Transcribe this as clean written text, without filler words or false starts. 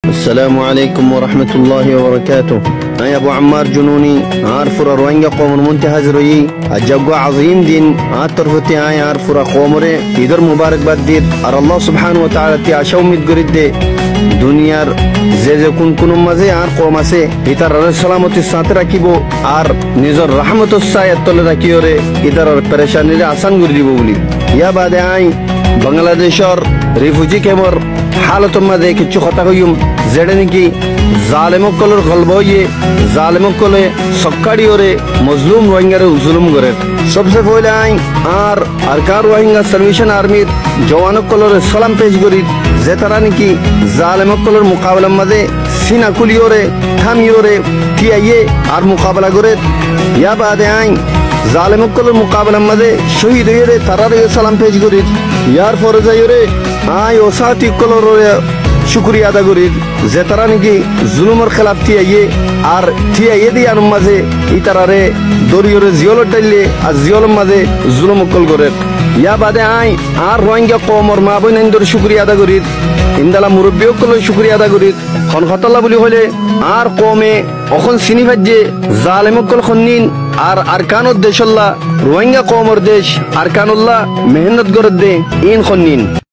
السلام عليكم ورحمة الله وبركاته. أنا أبو عمار جنوني عارف روينجا قوم المنتهز ري الجوع عظيم دين عطرفتي أنا عارف قومري يدر مبارك بدير أر الله سبحانه وتعالى تي عشوا متجرد দুনিয়ার যে কোন মাঝে আর কম আছে ইতার সালামতি সাথে রাখিব আর নিজের রহমতের ছায়ার তলে রাখিওরে ইতার পেরেশানিরে আসান করে দিব বলি ইয়া বাদে আই বাংলাদেশের রিফিউজি ক্যাম্পর হালত মাঝে কিছু কথা কইম যেটা নাকি জালেমকলের গল্প হইয়ে জালেমকলে সক্কাড়ি ওরে মজলুম রোহিঙ্গারে জুলুম করে সবচেয়ে পহলে আই আর আরকান রোহিঙ্গা সালভেশন আর্মির জওয়ানকলের সালাম পেশ করি যে তারা নাকি জালেমকলের মোকাবেলার মাঝে সিনা কুলিওরে থামিওরে টিয়াইয়ে আর মোকাবেলা করে ইয়া বাদে আই জালেমকলের মোকাবেলার মাঝে শহীদ হয়ে তারারে সালাম পেশ করি ইয়ার পরে যাইরে আই ও সাথী কলর শুক্রিয়া আদা করি যে তারা নাকি জুলুমের খেলাফ টিয়াইয়ে আর টিয়াইয়ে দিয়ে আনুর মাঝে ই তারারে দরিয়রে জিয়লত ডাইলে আর জিয়লের মাঝে জুলুম অকল করে ইয়া বাদে আই আর রোহিঙ্গা কমর মা বোনেন্দর শুক্রিয়া আদা করি ইন্দালা মুরব্বী সকলের শুক্রিয়া আদা করি খন খতল্লা বলি হলে আর কমে অখন চিনি ভাজ্যে জালেমকল খন্নিন আর আরকানুদ দেশল্লাহ রোহিঙ্গা কমর দেশ আরকানুল্লাহ মেহনত করে দে ইন খন্নিন।